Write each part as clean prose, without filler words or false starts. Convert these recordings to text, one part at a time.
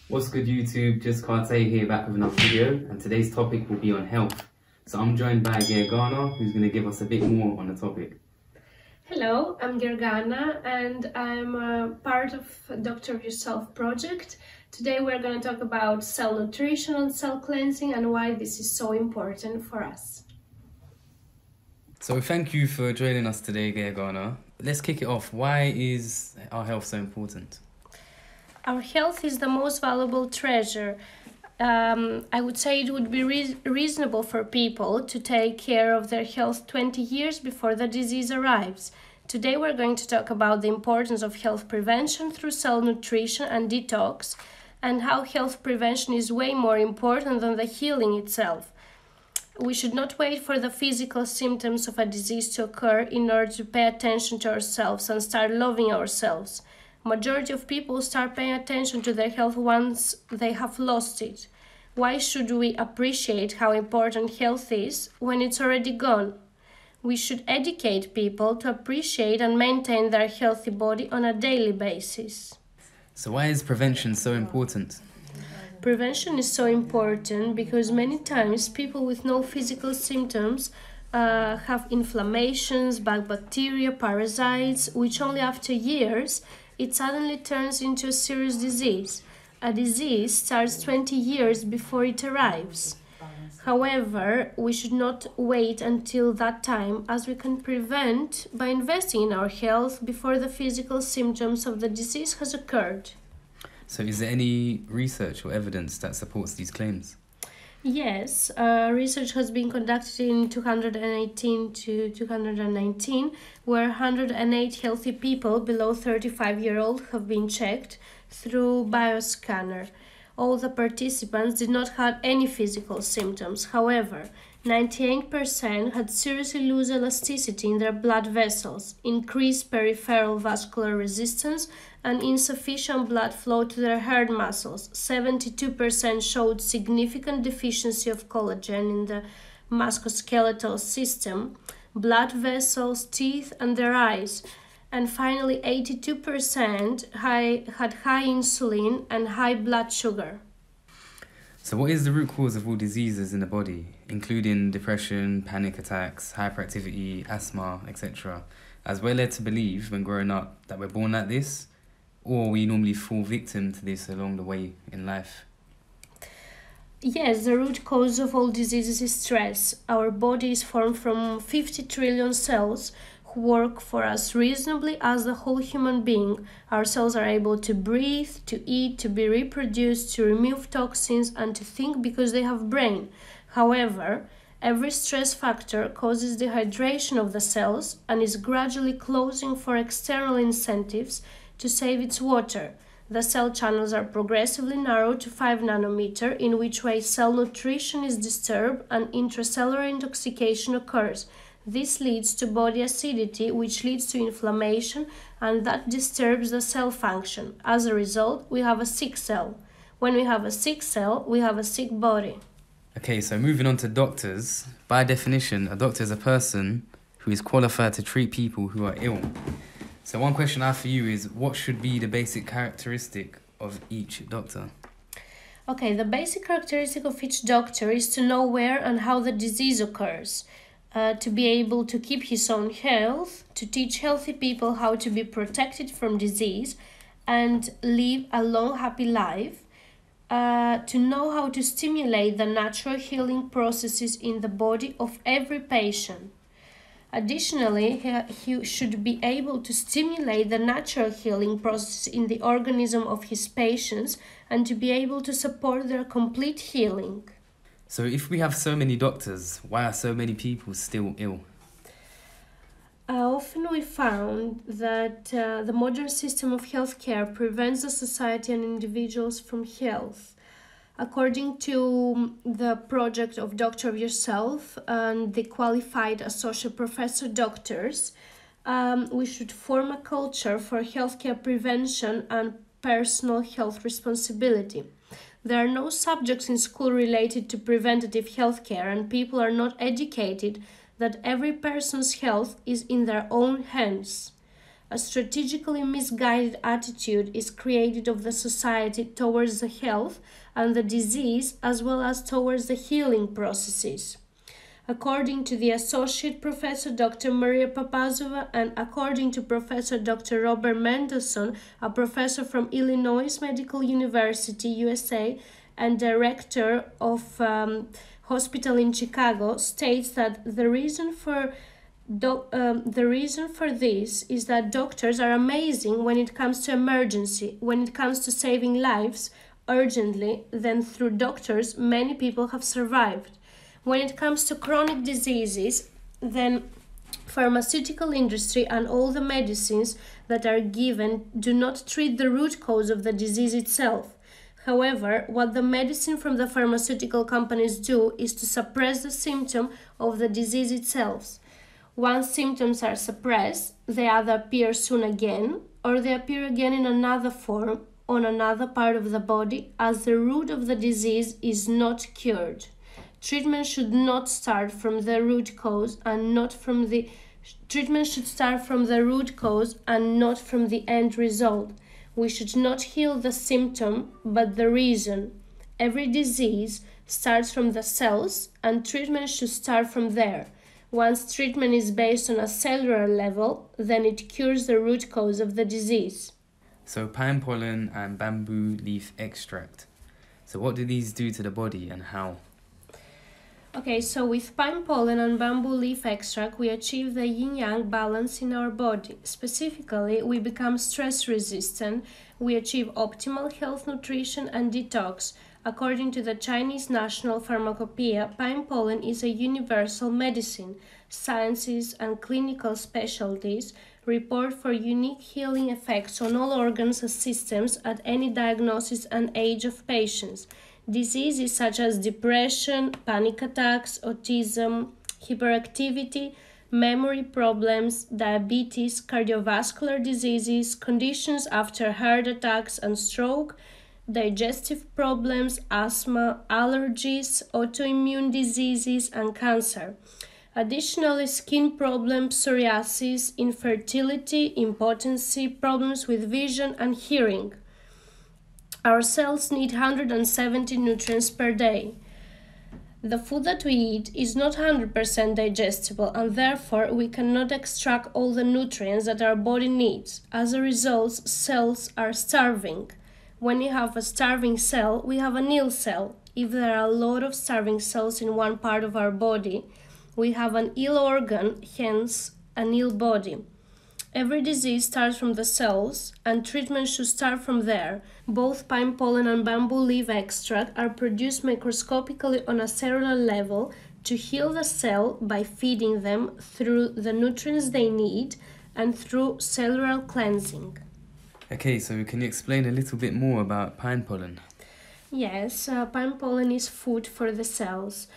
What's good YouTube, just Karte here back with another video, and today's topic will be on health. So I'm joined by Gergana, who's going to give us a bit more on the topic. Hello, I'm Gergana and I'm a part of Doctor of Yourself project. Today we're going to talk about cell nutrition and cell cleansing and why this is so important for us. So thank you for joining us today, Gergana. Let's kick it off. Why is our health so important? Our health is the most valuable treasure. I would say it would be reasonable for people to take care of their health 20 years before the disease arrives. Today we're going to talk about the importance of health prevention through cell nutrition and detox, and how health prevention is way more important than the healing itself. We should not wait for the physical symptoms of a disease to occur in order to pay attention to ourselves and start loving ourselves. Majority of people start paying attention to their health once they have lost it. Why should we appreciate how important health is when it's already gone? We should educate people to appreciate and maintain their healthy body on a daily basis. So why is prevention so important? Prevention is so important because many times people with no physical symptoms have inflammations, bad bacteria, parasites, which only after years it suddenly turns into a serious disease. A disease starts 20 years before it arrives. However, we should not wait until that time, as we can prevent by investing in our health before the physical symptoms of the disease has occurred. So is there any research or evidence that supports these claims? Yes, research has been conducted in 2018 to 2019, where 108 healthy people below 35-year-old have been checked through bioscanner. All the participants did not have any physical symptoms. However, 98% had seriously loose elasticity in their blood vessels, increased peripheral vascular resistance, and insufficient blood flow to their heart muscles. 72% showed significant deficiency of collagen in the musculoskeletal system, blood vessels, teeth, and their eyes. And finally, 82% had high insulin and high blood sugar. So what is the root cause of all diseases in the body, including depression, panic attacks, hyperactivity, asthma, etc.? As we're led to believe when growing up that we're born like this, or we normally fall victim to this along the way in life? Yes, the root cause of all diseases is stress. Our body is formed from 50 trillion cells who work for us reasonably as the whole human being. Our cells are able to breathe, to eat, to be reproduced, to remove toxins, and to think because they have brain. However, every stress factor causes dehydration of the cells and is gradually closing for external incentives to save its water. The cell channels are progressively narrowed to 5 nanometer, in which way cell nutrition is disturbed and intracellular intoxication occurs. This leads to body acidity, which leads to inflammation, and that disturbs the cell function. As a result, we have a sick cell. When we have a sick cell, we have a sick body. Okay, so moving on to doctors. By definition, a doctor is a person who is qualified to treat people who are ill. So one question I have for you is, what should be the basic characteristic of each doctor? Okay, the basic characteristic of each doctor is to know where and how the disease occurs, to be able to keep his own health, to teach healthy people how to be protected from disease and live a long, happy life, to know how to stimulate the natural healing processes in the body of every patient. Additionally, he should be able to stimulate the natural healing process in the organism of his patients and to be able to support their complete healing. So if we have so many doctors, why are so many people still ill? Often we found that the modern system of healthcare prevents the society and individuals from health. According to the project of Doctor of Yourself and the qualified associate professor doctors, we should form a culture for healthcare prevention and personal health responsibility. There are no subjects in school related to preventative healthcare, and people are not educated that every person's health is in their own hands. a strategically misguided attitude is created of the society towards the health and the disease as well as towards the healing processes. According to the Associate Professor Dr. Maria Papazova and according to Professor Dr. Robert Mendelsohn, a professor from Illinois Medical University, USA, and director of hospital in Chicago, states that the reason for this is that doctors are amazing when it comes to emergency, when it comes to saving lives urgently, then through doctors many people have survived. When it comes to chronic diseases, then pharmaceutical industry and all the medicines that are given do not treat the root cause of the disease itself. However, what the medicine from the pharmaceutical companies do is to suppress the symptom of the disease itself. Once symptoms are suppressed, they either appear soon again or they appear again in another form on another part of the body as the root of the disease is not cured. Treatment should not start from the root cause and not from the end result. We should not heal the symptom, but the reason. Every disease starts from the cells, and treatment should start from there. Once treatment is based on a cellular level, then it cures the root cause of the disease. So pine pollen and bamboo leaf extract. So what do these do to the body and how? Okay, so with pine pollen and bamboo leaf extract, we achieve the yin-yang balance in our body. Specifically, we become stress resistant, we achieve optimal health, nutrition, and detox. According to the Chinese National Pharmacopoeia, pine pollen is a universal medicine. Sciences and clinical specialties report for unique healing effects on all organs and systems at any diagnosis and age of patients. Diseases such as depression, panic attacks, autism, hyperactivity, memory problems, diabetes, cardiovascular diseases, conditions after heart attacks and stroke, digestive problems, asthma, allergies, autoimmune diseases, and cancer. Additionally, skin problems, psoriasis, infertility, impotency, problems with vision and hearing. Our cells need 170 nutrients per day. The food that we eat is not 100% digestible and therefore we cannot extract all the nutrients that our body needs. As a result, cells are starving. When you have a starving cell, we have an ill cell. If there are a lot of starving cells in one part of our body, we have an ill organ, hence an ill body. Every disease starts from the cells, and treatment should start from there. Both pine pollen and bamboo leaf extract are produced microscopically on a cellular level to heal the cell by feeding them through the nutrients they need and through cellular cleansing. Okay, so can you explain a little bit more about pine pollen? Yes, pine pollen is food for the cells.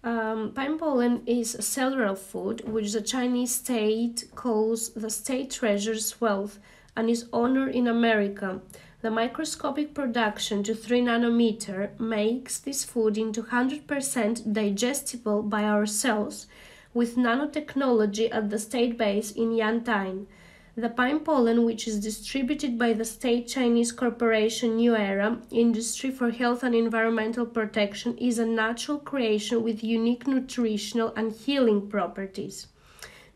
Pine pollen is a cellular food which the Chinese state calls the state treasure's wealth and is honored in America. The microscopic production to 3 nanometer makes this food into 100% digestible by our cells with nanotechnology at the state base in Yantai. The pine pollen, which is distributed by the state Chinese corporation New Era Industry for Health and Environmental Protection, is a natural creation with unique nutritional and healing properties.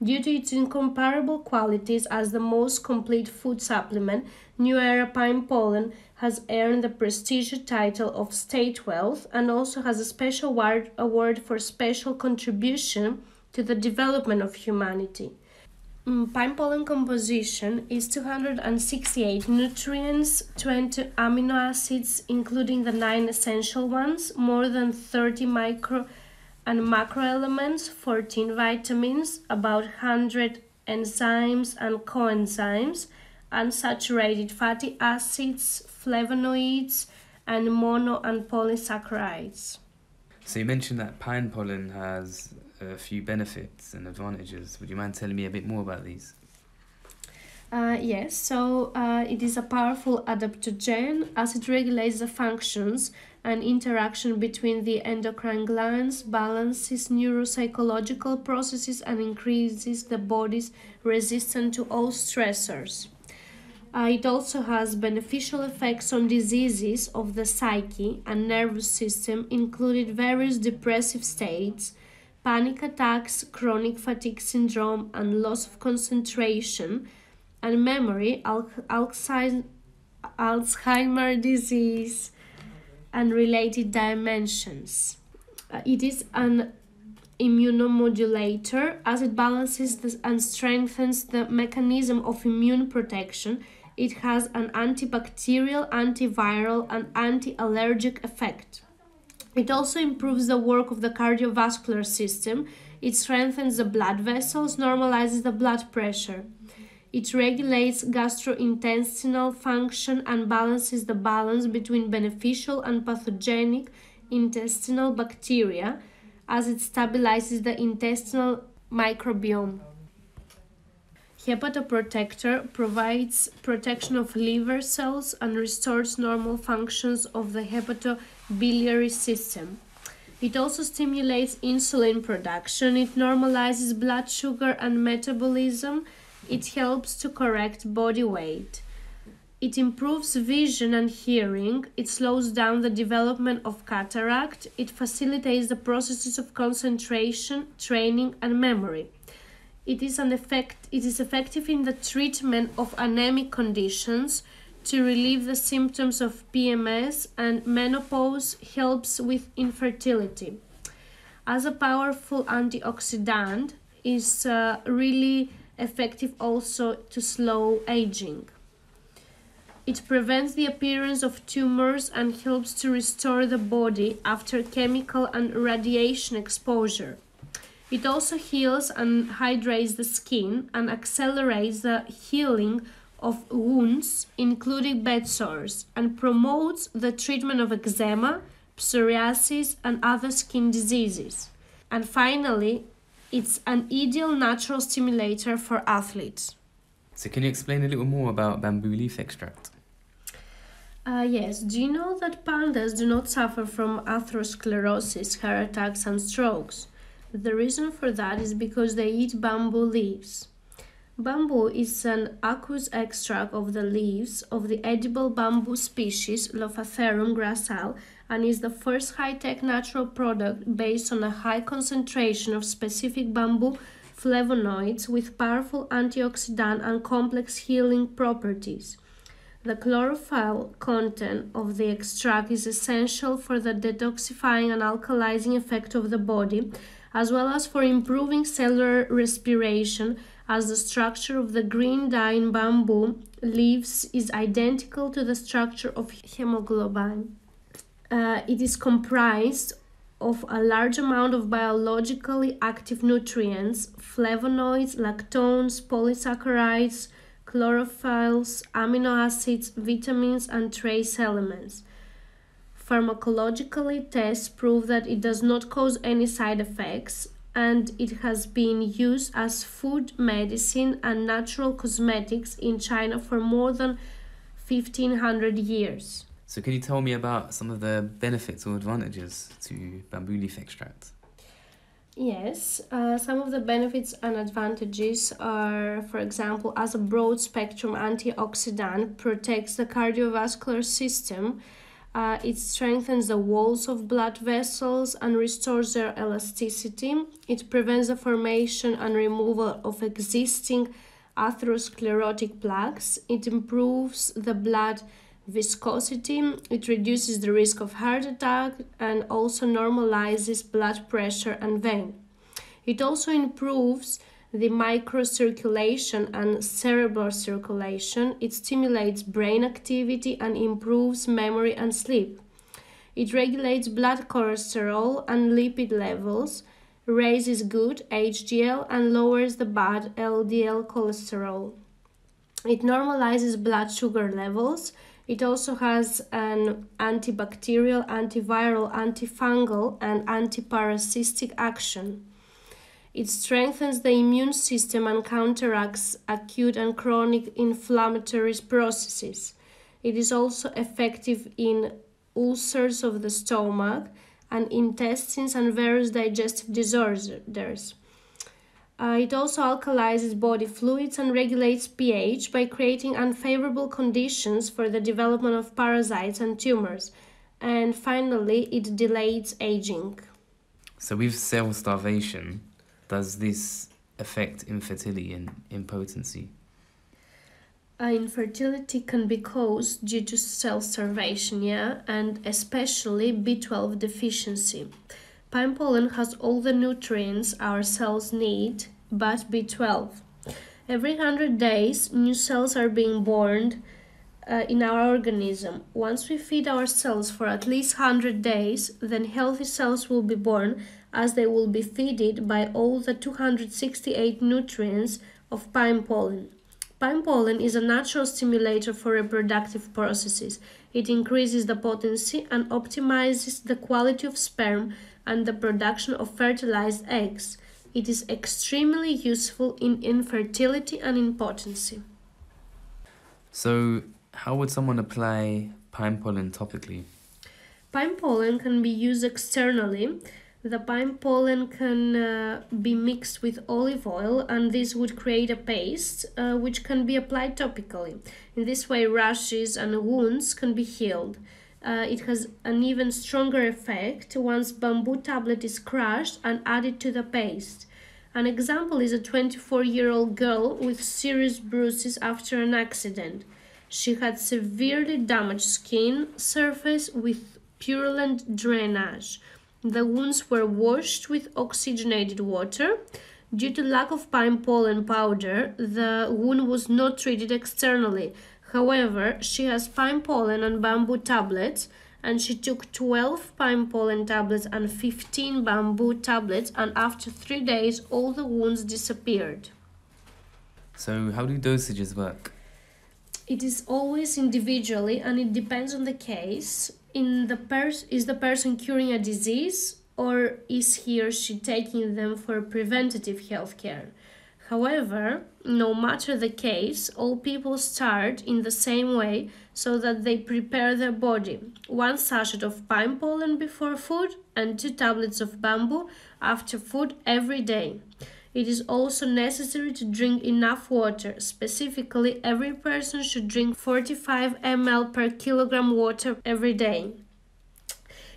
Due to its incomparable qualities as the most complete food supplement, New Era pine pollen has earned the prestigious title of State Wealth and also has a special award for special contribution to the development of humanity. Pine pollen composition is 268 nutrients, 20 amino acids, including the 9 essential ones, more than 30 micro and macro elements, 14 vitamins, about 100 enzymes and coenzymes, unsaturated fatty acids, flavonoids, and mono and polysaccharides. So you mentioned that pine pollen has a few benefits and advantages. Would you mind telling me a bit more about these? Yes, so it is a powerful adaptogen as it regulates the functions and interaction between the endocrine glands, balances neuropsychological processes, and increases the body's resistance to all stressors. It also has beneficial effects on diseases of the psyche and nervous system, including various depressive states, panic attacks, chronic fatigue syndrome, and loss of concentration, and memory, Alzheimer's disease, and related dimensions. It is an immunomodulator as it balances and strengthens the mechanism of immune protection. It has an antibacterial, antiviral, and anti-allergic effect. It also improves the work of the cardiovascular system. It strengthens the blood vessels, normalizes the blood pressure. It regulates gastrointestinal function and balances the balance between beneficial and pathogenic intestinal bacteria as it stabilizes the intestinal microbiome. Hepatoprotector provides protection of liver cells and restores normal functions of the hepatobiliary system. It also stimulates insulin production. It normalizes blood sugar and metabolism. It helps to correct body weight. It improves vision and hearing. It slows down the development of cataract. It facilitates the processes of concentration, training, and memory. It is effective in the treatment of anemic conditions, to relieve the symptoms of PMS, and menopause, helps with infertility. As a powerful antioxidant, is really effective also to slow aging. It prevents the appearance of tumors and helps to restore the body after chemical and radiation exposure. It also heals and hydrates the skin and accelerates the healing of wounds, including bed sores, and promotes the treatment of eczema, psoriasis, and other skin diseases. And finally, it's an ideal natural stimulator for athletes. So can you explain a little more about bamboo leaf extract? Yes, do you know that pandas do not suffer from atherosclerosis, heart attacks, and strokes? The reason for that is because they eat bamboo leaves. Bamboo is an aqueous extract of the leaves of the edible bamboo species Lophacerum gracile, and is the first high-tech natural product based on a high concentration of specific bamboo flavonoids with powerful antioxidant and complex healing properties. The chlorophyll content of the extract is essential for the detoxifying and alkalizing effect of the body, as well as for improving cellular respiration, as the structure of the green dye in bamboo leaves is identical to the structure of hemoglobin. It is comprised of a large amount of biologically active nutrients, flavonoids, lactones, polysaccharides, chlorophylls, amino acids, vitamins, and trace elements. Pharmacologically, tests prove that it does not cause any side effects, and it has been used as food, medicine, and natural cosmetics in China for more than 1500 years. So can you tell me about some of the benefits or advantages to bamboo leaf extract? Yes, some of the benefits and advantages are, for example, as a broad spectrum antioxidant, protects the cardiovascular system. It strengthens the walls of blood vessels and restores their elasticity. It prevents the formation and removal of existing atherosclerotic plaques. It improves the blood viscosity. It reduces the risk of heart attack and also normalizes blood pressure and vein. It also improves the microcirculation and cerebral circulation. It stimulates brain activity and improves memory and sleep. It regulates blood cholesterol and lipid levels, raises good HDL, and lowers the bad LDL cholesterol. It normalizes blood sugar levels. It also has an antibacterial, antiviral, antifungal, and antiparasitic action. It strengthens the immune system and counteracts acute and chronic inflammatory processes. It is also effective in ulcers of the stomach and intestines and various digestive disorders. It also alkalizes body fluids and regulates pH by creating unfavorable conditions for the development of parasites and tumors. And finally, it delays aging. So with cell starvation, does this affect infertility and impotency? Infertility can be caused due to cell starvation, and especially B12 deficiency. Pine pollen has all the nutrients our cells need, but B12. Every 100 days, new cells are being born in our organism. Once we feed our cells for at least 100 days, then healthy cells will be born as they will be fed by all the 268 nutrients of pine pollen. Pine pollen is a natural stimulator for reproductive processes. It increases the potency and optimizes the quality of sperm and the production of fertilized eggs. It is extremely useful in infertility and impotency. So, how would someone apply pine pollen topically? Pine pollen can be used externally. The pine pollen can be mixed with olive oil, and this would create a paste which can be applied topically. In this way, rashes and wounds can be healed. It has an even stronger effect once bamboo tablet is crushed and added to the paste. An example is a 24-year-old girl with serious bruises after an accident. She had severely damaged skin surface with purulent drainage. The wounds were washed with oxygenated water. Due to lack of pine pollen powder, the wound was not treated externally. However, she has pine pollen and bamboo tablets, and she took 12 pine pollen tablets and 15 bamboo tablets, and after 3 days, all the wounds disappeared. So, how do dosages work? It is always individually, and it depends on the case. Is the person curing a disease, or is he or she taking them for preventative health care? However, no matter the case, all people start in the same way so that they prepare their body. 1 sachet of pine pollen before food and 2 tablets of bamboo after food every day. It is also necessary to drink enough water. Specifically, every person should drink 45 ml per kilogram water every day.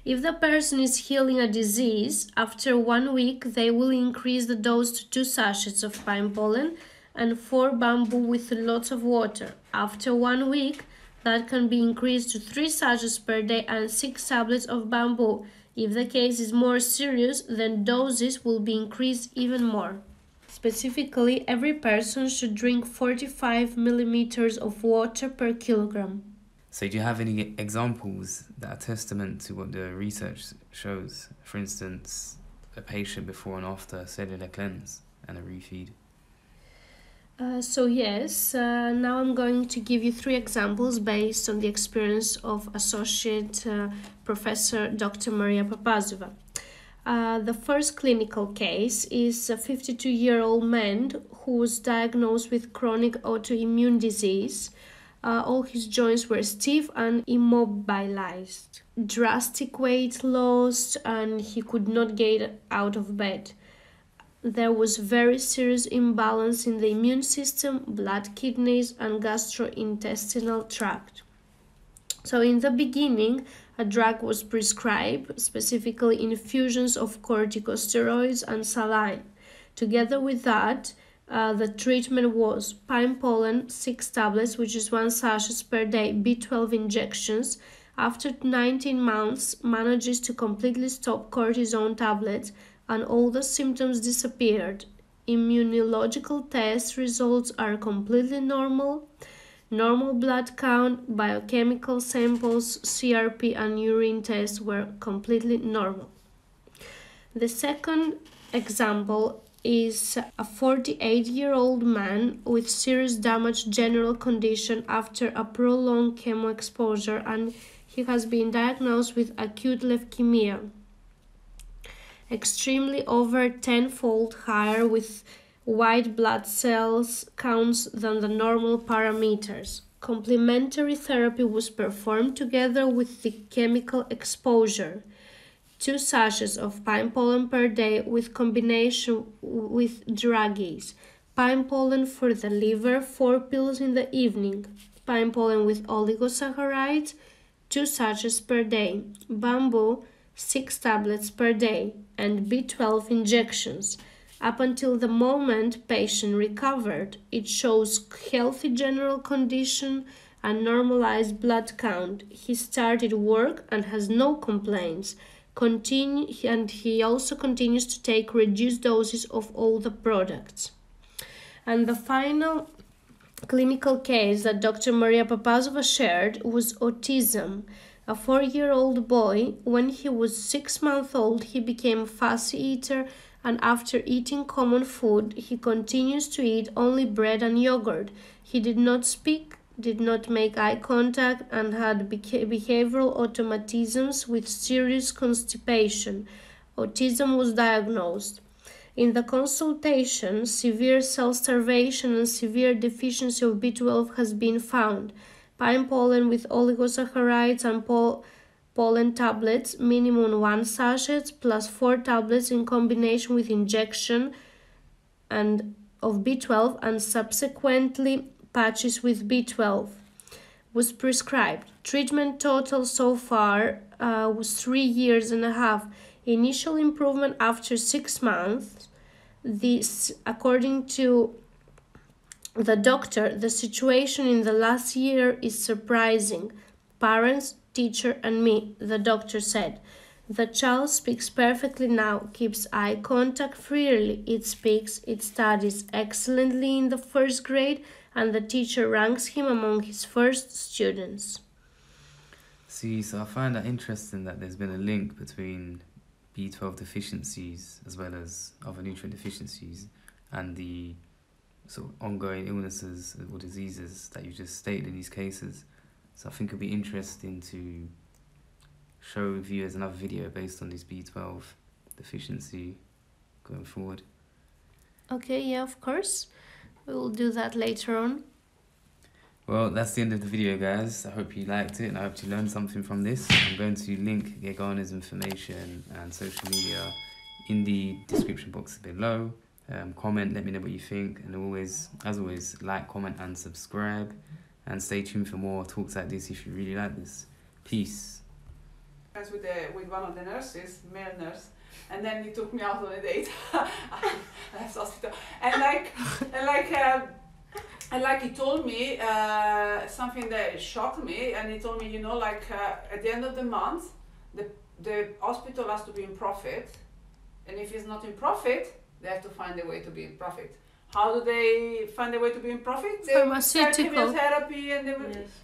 If the person is healing a disease, after 1 week they will increase the dose to 2 sachets of pine pollen and 4 bamboo with lots of water. After 1 week, that can be increased to 3 sachets per day and 6 tablets of bamboo. If the case is more serious, then doses will be increased even more. Specifically, every person should drink 45 milliliters of water per kilogram. So, do you have any examples that are testament to what the research shows? For instance, a patient before and after a cellular cleanse and a refeed. Now I'm going to give you 3 examples based on the experience of Associate Professor Dr. Maria Papazova. The first clinical case is a 52-year-old man who was diagnosed with chronic autoimmune disease. All his joints were stiff and immobilized. Drastic weight loss, and he could not get out of bed. There was very serious imbalance in the immune system, blood, kidneys, and gastrointestinal tract. So in the beginning, a drug was prescribed, specifically infusions of corticosteroids and saline. Together with that, the treatment was pine pollen, 6 tablets, which is 1 sachet per day, B12 injections. After 19 months, manages to completely stop cortisone tablets, and all the symptoms disappeared. Immunological test results are completely normal. Normal blood count, biochemical samples, CRP and urine tests were completely normal. The second example is a 48-year-old man with serious damaged general condition after a prolonged chemo exposure, and he has been diagnosed with acute leukemia. extremely over tenfold higher with white blood cells counts than the normal parameters. Complementary therapy was performed together with the chemical exposure. 2 sachets of pine pollen per day with combination with druggies. Pine pollen for the liver, 4 pills in the evening. Pine pollen with oligosaccharides, 2 sachets per day. Bamboo, 6 tablets per day. And B12 injections. Up until the moment patient recovered, it shows healthy general condition and normalized blood count. He started work and has no complaints. And he also continues to take reduced doses of all the products. And the final clinical case that Dr. Maria Papazova shared was autism. A 4-year-old boy, when he was 6 months old, he became a fussy eater, and after eating common food, he continues to eat only bread and yogurt. He did not speak, did not make eye contact, and had behavioral automatisms with serious constipation. Autism was diagnosed. In the consultation, severe cell starvation and severe deficiency of B12 has been found. Pine pollen with oligosaccharides and pollen tablets, minimum 1 sachet plus 4 tablets in combination with injection and of B12 and subsequently patches with B12 was prescribed. Treatment total so far was 3.5 years. Initial improvement after 6 months. This, according to the doctor, the situation in the last year is surprising. Parents, teacher, and me, the doctor said. The child speaks perfectly now, keeps eye contact freely, it speaks, it studies excellently in the 1st grade, and the teacher ranks him among his first students. See, so I find that interesting that there's been a link between B12 deficiencies as well as other nutrient deficiencies and the sort of ongoing illnesses or diseases that you just stated in these cases. So I think it'd be interesting to show viewers another video based on this B12 deficiency going forward. Okay, yeah, of course. We will do that later on. Well, that's the end of the video, guys. I hope you liked it and I hope you learned something from this. I'm going to link Gergana's information and social media in the description box below. Comment, let me know what you think, and as always, like, comment and subscribe, and stay tuned for more talks like this if you really like this. Peace. With one of the nurses, male nurse, and then he took me out on a date. I left the hospital, and he told me something that shocked me, and he told me, at the end of the month, the hospital has to be in profit, and if it's not in profit, they have to find a way to be in profit. How do they find a way to be in profit? Pharmaceutical. Chemotherapy and they will, yes.